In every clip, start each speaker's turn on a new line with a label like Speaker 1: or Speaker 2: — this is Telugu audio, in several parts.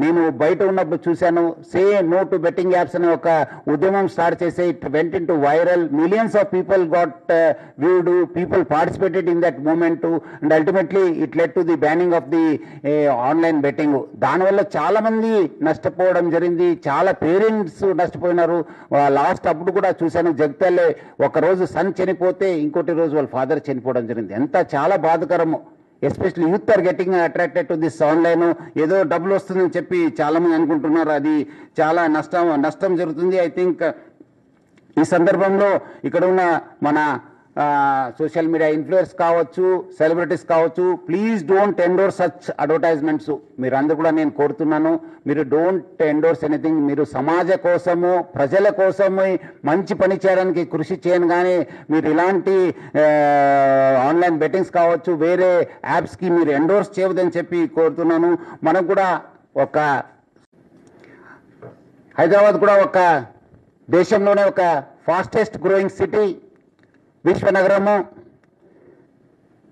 Speaker 1: నేను బయట ఉన్నప్పుడు చూశాను. Say no to betting apps అనే ఒక ఉద్యమం స్టార్ట్ చేసి it went in to viral. Millions of people got viewed, people participated in that movement and ultimately it led to the banning of the online betting. దానివల్ల చాలా మంది నష్టపోవడం జరిగింది, చాలా పేరెంట్స్ నష్టపోయినారు. లాస్ట్ అప్పుడు కూడా చూశాను, జగిత్యాల ఒకరోజు సన్ చనిపోతే ఇంకోటి రోజు వాళ్ళ ఫాదర్ చనిపోవడం జరిగింది. ఎంత చాలా బాధకరము. Especially youth are getting attracted to this online. ఏదో డబ్బులు వస్తుందని చెప్పి చాలా మంది అనుకుంటున్నారు, అది చాలా నష్టం జరుగుతుంది. ఐ థింక్ ఈ సందర్భంలో ఇక్కడ ఉన్న మన సోషల్ మీడియా ఇన్ఫ్లుయెన్స్ కావచ్చు, సెలబ్రిటీస్ కావచ్చు, please don't endorse such advertisements. మీరు అందరూ కూడా నేను కోరుతున్నాను, మీరు డోంట్ ఎండోర్స్ ఎనీథింగ్. మీరు సమాజ కోసము, ప్రజల కోసము మంచి పని చేయడానికి కృషి చేయను, కానీ మీరు ఇలాంటి ఆన్లైన్ బెట్టింగ్స్ కావచ్చు, వేరే యాప్స్కి మీరు ఎండోర్స్ చేయవద్దని చెప్పి కోరుతున్నాను. మనకు కూడా ఒక హైదరాబాద్ కూడా ఒక దేశంలోనే ఒక ఫాస్టెస్ట్ గ్రోయింగ్ సిటీ, విశ్వనగరము.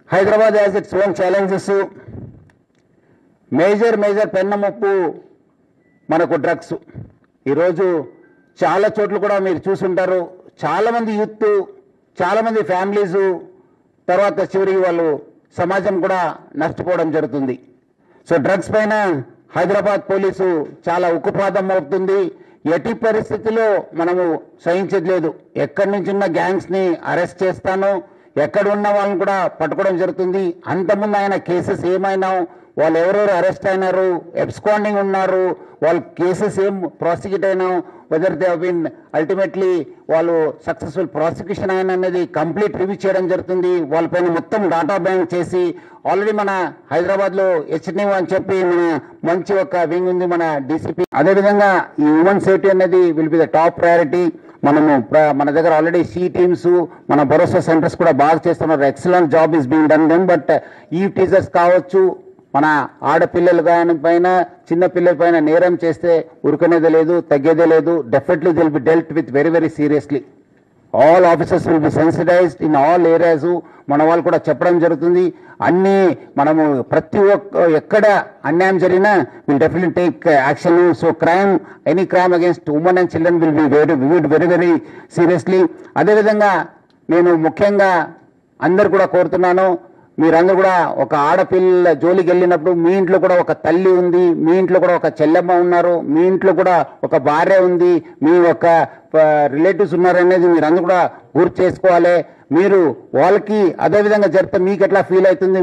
Speaker 1: Hyderabad has its own challenges. Major పెన్నముప్పు మనకు డ్రగ్స్. ఈరోజు చాలా చోట్ల కూడా మీరు చూసుంటారు, చాలామంది యూత్, చాలామంది ఫ్యామిలీసు, తర్వాత చివరికి వాళ్ళు సమాజం కూడా నష్టపోవడం జరుగుతుంది. సో డ్రగ్స్ పైన హైదరాబాద్ పోలీసు చాలా ఉక్కుపాదం మోపుతుంది. ఎట్టి పరిస్థితిలో మనము సహించేది లేదు. ఎక్కడి నుంచి ఉన్న గ్యాంగ్స్ని అరెస్ట్ చేస్తాను, ఎక్కడ ఉన్న వాళ్ళని కూడా పట్టుకోవడం జరుగుతుంది. అంతకుముందు ఆయన కేసెస్ ఏమైనా, వాళ్ళు ఎవరెవరు అరెస్ట్ అయినారు, ఎబ్స్కాండింగ్ ఉన్నారు, వాళ్ళ కేసెస్ ఏం ప్రాసిక్యూట్ అయినా, whether they have been ultimately వాళ్ళు సక్సెస్ఫుల్ ప్రాసిక్యూషన్ అయిన అనేది కంప్లీట్ రివ్యూ చేయడం జరుగుతుంది. వాళ్ళపైన మొత్తం డాటా బ్యాంక్ చేసి ఆల్రెడీ మన హైదరాబాద్లో హెచ్ఎన్యూ అని చెప్పి మన మంచి ఒక వింగ్ ఉంది, మన డీసీపీ. అదేవిధంగా ఈ హ్యూమన్ సేఫ్టీ అనేది will be the top priority. మన దగ్గర ఆల్రెడీ సి టీమ్స్, మన భరోసా సెంటర్స్ కూడా బాగా చేస్తున్నారు. Excellent job is being done then. But ఈ టీజర్స్ కావచ్చు, మన ఆడపిల్లలు పైన, చిన్న పిల్లల పైన నేరం చేస్తే ఉరుకునేదే లేదు, తగ్గేదే లేదు. Definitely they'll be dealt with very very seriously. All officers will be sensitised in all areas. మన వాళ్ళు కూడా చెప్పడం జరుగుతుంది. అన్ని మనము ప్రతి ఒక్క ఎక్కడ అన్యాయం జరిగినా will definitely take action. So any crime against women and children will be very very seriously. అదేవిధంగా నేను ముఖ్యంగా అందరు కూడా కోరుతున్నాను, మీరందరూ కూడా ఒక ఆడపిల్ల జోలికి వెళ్ళినప్పుడు మీ ఇంట్లో కూడా ఒక తల్లి ఉంది, మీ ఇంట్లో కూడా ఒక చెల్లెమ్మ ఉన్నారు, మీ ఇంట్లో కూడా ఒక భార్య ఉంది, మీ ఒక రిలేటివ్స్ ఉన్నారనేది మీరందరూ కూడా గుర్తు చేసుకోవాలి. మీరు వాళ్ళకి అదేవిధంగా జరిగితే మీకు ఎట్లా ఫీల్ అవుతుంది?